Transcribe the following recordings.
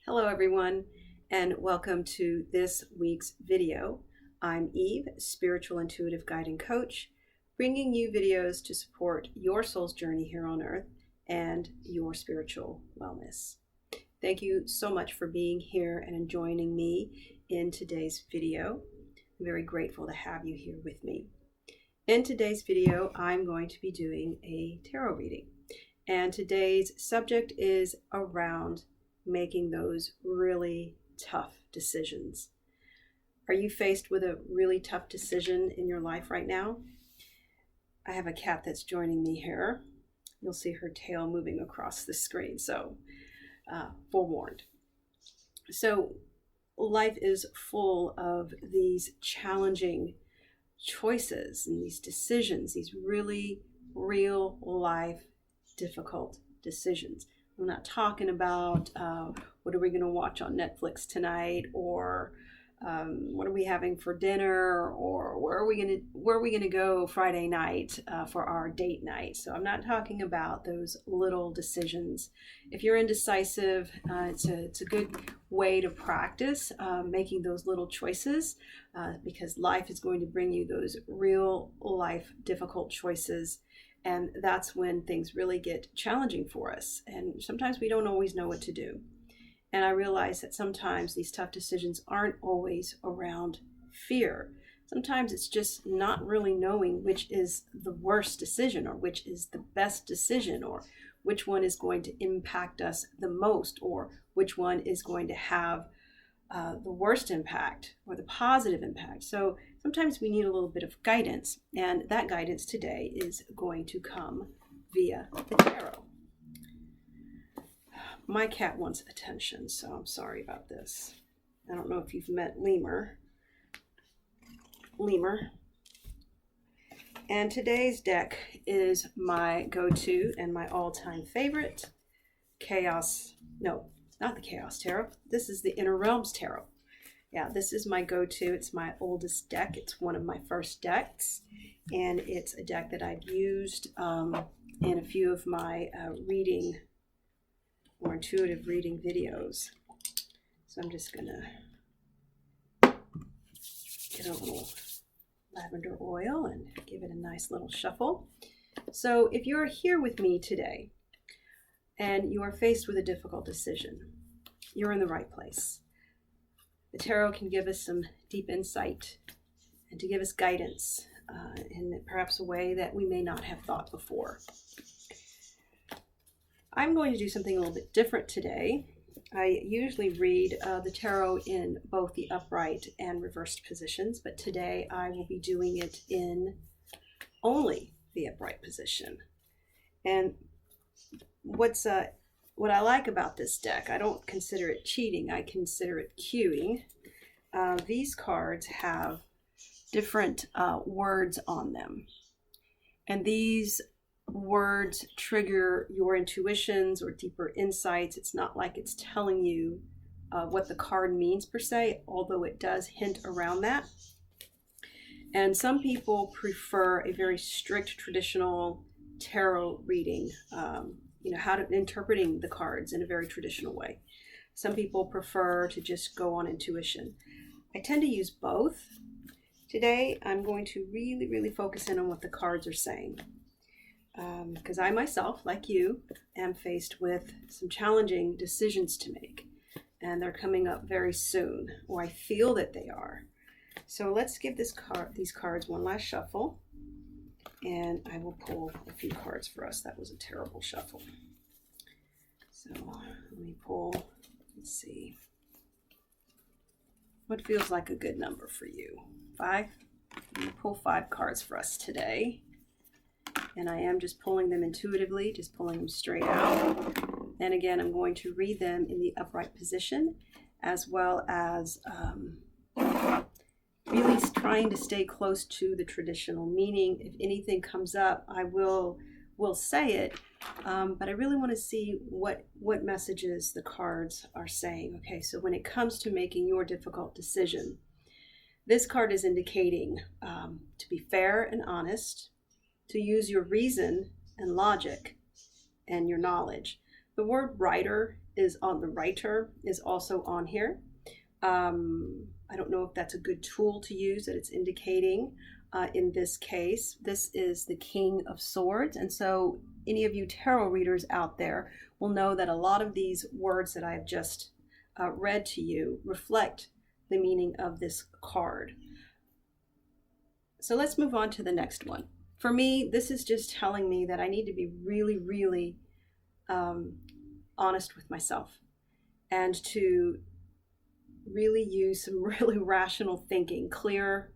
Hello everyone, and welcome to this week's video. I'm Eve, spiritual intuitive guide and coach, bringing you videos to support your soul's journey here on earth and your spiritual wellness. Thank you so much for being here and joining me in today's video. I'm very grateful to have you here with me. In today's video, I'm going to be doing a tarot reading, and today's subject is around making those really tough decisions. Are you faced with a really tough decision in your life right now? I have a cat that's joining me here. You'll see her tail moving across the screen, so forewarned. So life is full of these challenging choices and these decisions, these really real life difficult decisions. I'm not talking about what are we going to watch on Netflix tonight, or what are we having for dinner, or where are we going to go Friday night for our date night. So I'm not talking about those little decisions. If you're indecisive, it's a good way to practice making those little choices because life is going to bring you those real life difficult choices. And that's when things really get challenging for us. And sometimes we don't always know what to do. And I realize that sometimes these tough decisions aren't always around fear. Sometimes it's just not really knowing which is the worst decision, or which is the best decision, or which one is going to impact us the most, or which one is going to have the worst impact or the positive impact. So sometimes we need a little bit of guidance, and that guidance today is going to come via the tarot. My cat wants attention, so I'm sorry about this. I don't know if you've met Lemur. And today's deck is my go-to and my all-time favorite, not the Chaos Tarot. This is the Inner Realms Tarot. Yeah, this is my go-to. It's my oldest deck. It's one of my first decks, and it's a deck that I've used in a few of my reading or intuitive reading videos. So I'm just gonna get a little lavender oil and give it a nice little shuffle. So if you're here with me today and you are faced with a difficult decision, you're in the right place. The tarot can give us some deep insight and to give us guidance in perhaps a way that we may not have thought before. I'm going to do something a little bit different today. I usually read the tarot in both the upright and reversed positions, but today I will be doing it in only the upright position. And what I like about this deck, I don't consider it cheating, I consider it cueing. These cards have different words on them, and these words trigger your intuitions or deeper insights. It's not like it's telling you what the card means per se, although it does hint around that. And some people prefer a very strict traditional tarot reading, interpreting the cards in a very traditional way. Some people prefer to just go on intuition. I tend to use both. Today, I'm going to really focus in on what the cards are saying. Because I myself, like you, am faced with some challenging decisions to make. And they're coming up very soon, or I feel that they are. So let's give these cards one last shuffle. And I will pull a few cards for us. That was a terrible shuffle. So let me pull, let's see. What feels like a good number for you? 5? I'm going to pull 5 cards for us today. And I am just pulling them intuitively, just pulling them straight out. And again, I'm going to read them in the upright position, as well as really trying to stay close to the traditional meaning. If anything comes up, I will say it, but I really want to see what messages the cards are saying. Okay, so when it comes to making your difficult decision, this card is indicating to be fair and honest, to use your reason and logic and your knowledge, The word writer is on the writer is also on here. I don't know if that's a good tool to use that it's indicating. In this case, this is the King of Swords. And so any of you tarot readers out there will know that a lot of these words that I've just read to you reflect the meaning of this card. So let's move on to the next one. For me, this is just telling me that I need to be really, really honest with myself and to really use some really rational thinking, clear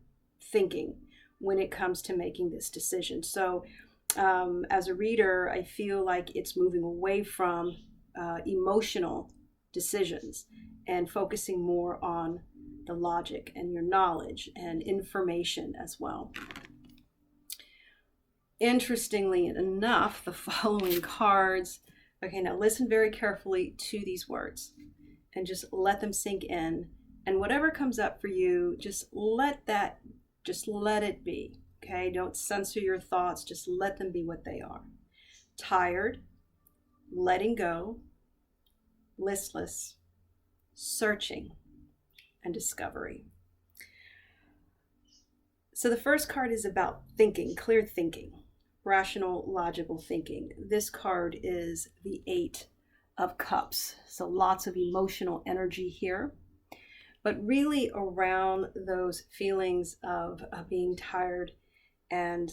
thinking when it comes to making this decision. So as a reader, I feel like it's moving away from emotional decisions and focusing more on the logic and your knowledge and information as well. Interestingly enough, the following cards, okay, now listen very carefully to these words and just let them sink in. And whatever comes up for you, just let it be, okay? Don't censor your thoughts, just let them be what they are. Tired, letting go, listless, searching, and discovery. So the first card is about thinking, clear thinking, rational, logical thinking. This card is the 8 of Cups. So lots of emotional energy here, but really around those feelings of being tired, and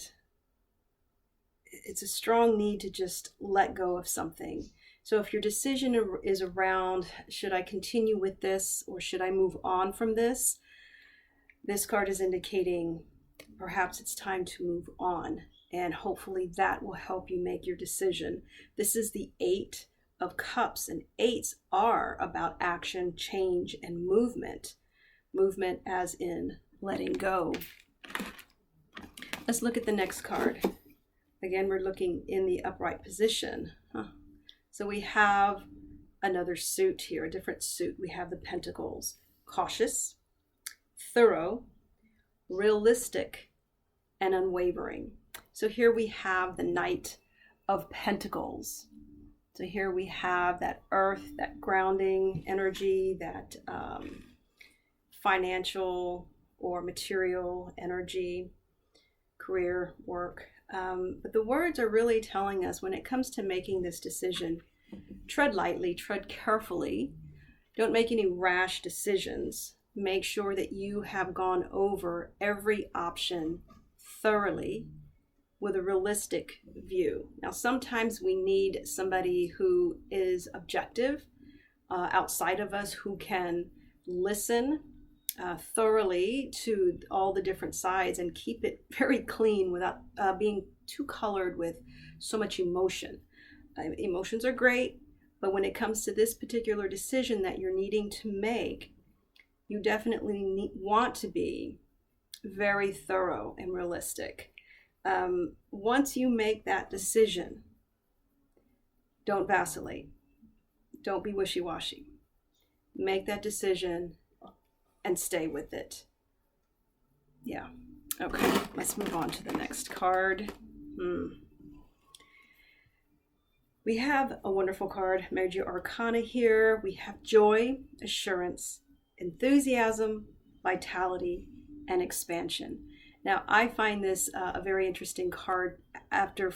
it's a strong need to just let go of something. So if your decision is around, should I continue with this or should I move on from this? This card is indicating perhaps it's time to move on, and hopefully that will help you make your decision. This is the 8 of Cups, and 8s are about action, change, and movement. Movement as in letting go. Let's look at the next card. Again, we're looking in the upright position. So we have another suit here, a different suit. We have the Pentacles. Cautious, thorough, realistic, and unwavering. So here we have the Knight of Pentacles. So here we have that earth, that grounding energy, that financial or material energy, career, work. But the words are really telling us when it comes to making this decision, tread lightly, tread carefully. Don't make any rash decisions. Make sure that you have gone over every option thoroughly with a realistic view. Now, sometimes we need somebody who is objective outside of us, who can listen thoroughly to all the different sides and keep it very clean without being too colored with so much emotion. Emotions are great, but when it comes to this particular decision that you're needing to make, you definitely want to be very thorough and realistic. Once you make that decision, don't vacillate. Don't be wishy-washy. Make that decision and stay with it. Yeah. Okay, let's move on to the next card. We have a wonderful card, Major Arcana here. We have joy, assurance, enthusiasm, vitality, and expansion. Now, I find this a very interesting card. After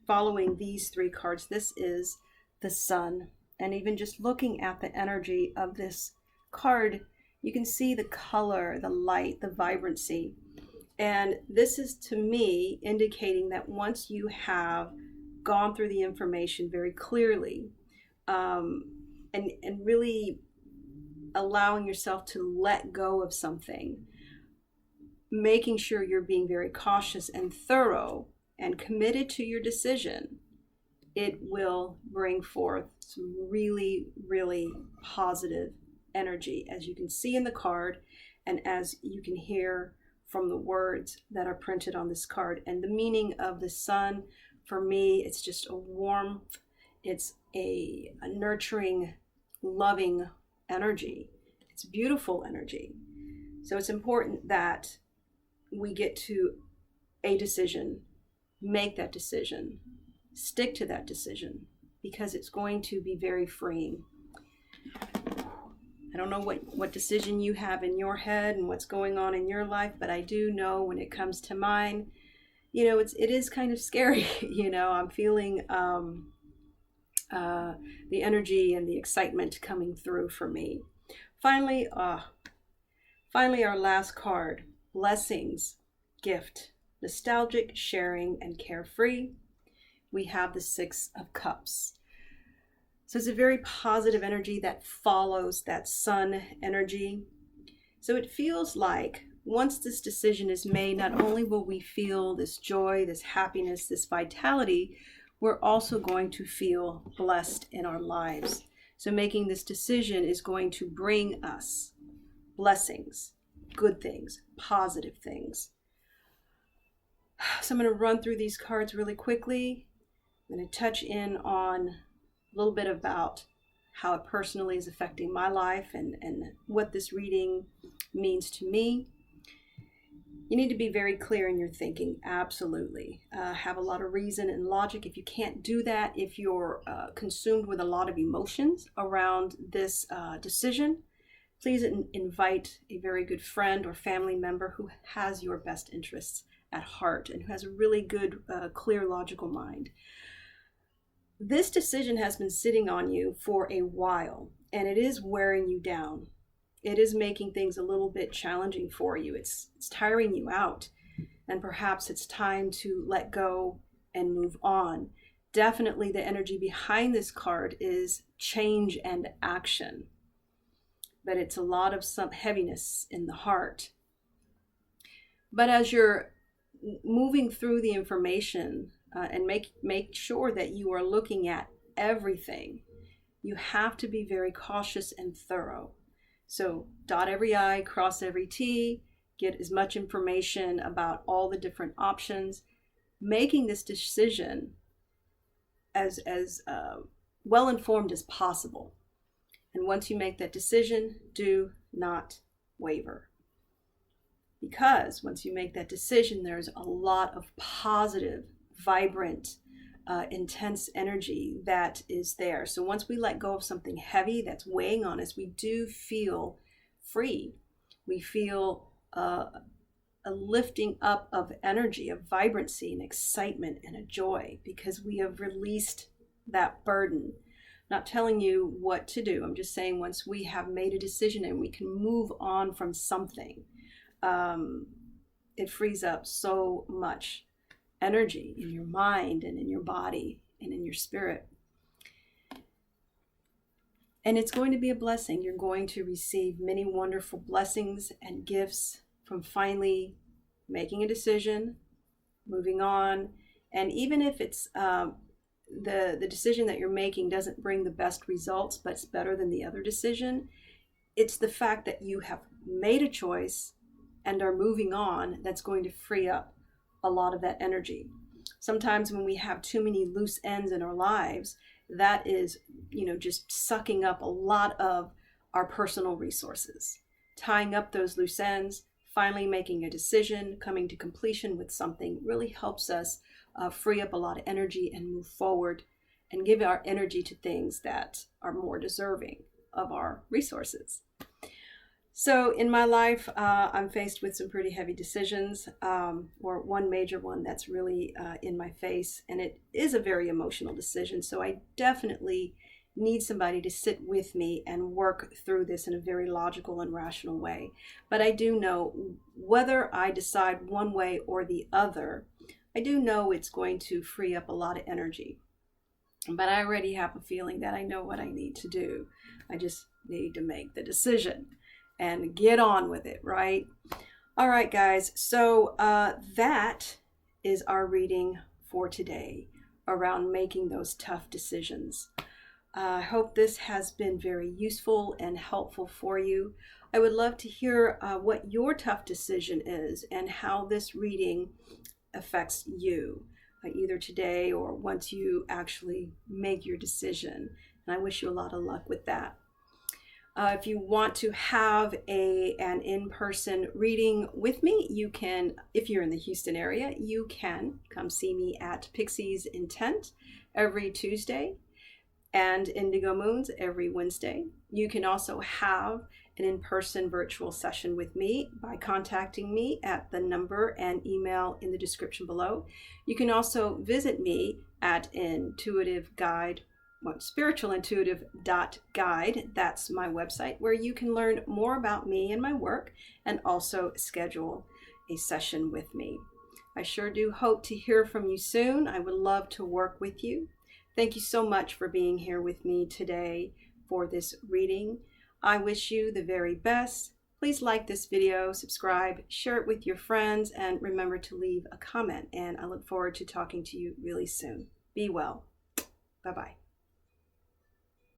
following these 3 cards, this is the Sun. And even just looking at the energy of this card, you can see the color, the light, the vibrancy. And this is, to me, indicating that once you have gone through the information very clearly, and really allowing yourself to let go of something, making sure you're being very cautious and thorough and committed to your decision, it will bring forth some really, really positive energy, as you can see in the card and as you can hear from the words that are printed on this card. And the meaning of the Sun, for me, it's just a warmth, it's a nurturing, loving energy. It's beautiful energy. So it's important that we get to a decision, make that decision, stick to that decision, because it's going to be very freeing. I don't know what decision you have in your head and what's going on in your life, but I do know when it comes to mine, it is kind of scary. I'm feeling the energy and the excitement coming through for me. Finally, our last card, blessings, gift, nostalgic, sharing, and carefree. We have the Six of Cups. So it's a very positive energy that follows that sun energy. So it feels like once this decision is made, not only will we feel this joy, this happiness, this vitality, we're also going to feel blessed in our lives. So making this decision is going to bring us blessings, good things, positive things. So I'm going to run through these cards really quickly. I'm going to touch in on a little bit about how it personally is affecting my life and what this reading means to me. You need to be very clear in your thinking, absolutely. Have a lot of reason and logic. If you can't do that, if you're consumed with a lot of emotions around this decision, please invite a very good friend or family member who has your best interests at heart and who has a really good, clear, logical mind. This decision has been sitting on you for a while, and it is wearing you down. It is making things a little bit challenging for you. It's tiring you out, and perhaps it's time to let go and move on. Definitely the energy behind this card is change and action, but it's a lot of some heaviness in the heart. But as you're moving through the information and make sure that you are looking at everything, you have to be very cautious and thorough. So dot every I, cross every T, get as much information about all the different options, making this decision as well informed as possible. And once you make that decision, do not waver. Because once you make that decision, there's a lot of positive, vibrant, intense energy that is there. So once we let go of something heavy that's weighing on us, we do feel free. We feel a lifting up of energy, of vibrancy and excitement and a joy because we have released that burden. I'm not telling you what to do. I'm just saying once we have made a decision and we can move on from something, it frees up so much energy in your mind and in your body and in your spirit. And it's going to be a blessing. You're going to receive many wonderful blessings and gifts from finally making a decision, moving on. And even if it's the decision that you're making doesn't bring the best results, but it's better than the other decision, it's the fact that you have made a choice and are moving on that's going to free up a lot of that energy. Sometimes when we have too many loose ends in our lives, that is, just sucking up a lot of our personal resources. Tying up those loose ends, finally making a decision, coming to completion with something really helps us free up a lot of energy and move forward and give our energy to things that are more deserving of our resources. So in my life, I'm faced with some pretty heavy decisions, or one major one that's really in my face, and it is a very emotional decision. So I definitely need somebody to sit with me and work through this in a very logical and rational way. But I do know whether I decide one way or the other, I do know it's going to free up a lot of energy. But I already have a feeling that I know what I need to do. I just need to make the decision and get on with it, right? All right, guys. So that is our reading for today around making those tough decisions. I hope this has been very useful and helpful for you. I would love to hear what your tough decision is and how this reading affects you, either today or once you actually make your decision. And I wish you a lot of luck with that. If you want to have an in-person reading with me, you can, if you're in the Houston area, you can come see me at Pixie's Intent every Tuesday. and Indigo Moons every Wednesday. You can also have an in-person virtual session with me by contacting me at the number and email in the description below. You can also visit me at spiritualintuitive.guide. That's my website, where you can learn more about me and my work and also schedule a session with me. I sure do hope to hear from you soon. I would love to work with you. Thank you so much for being here with me today for this reading. I wish you the very best. Please like this video, subscribe, share it with your friends, and remember to leave a comment. And I look forward to talking to you really soon. Be well. Bye-bye.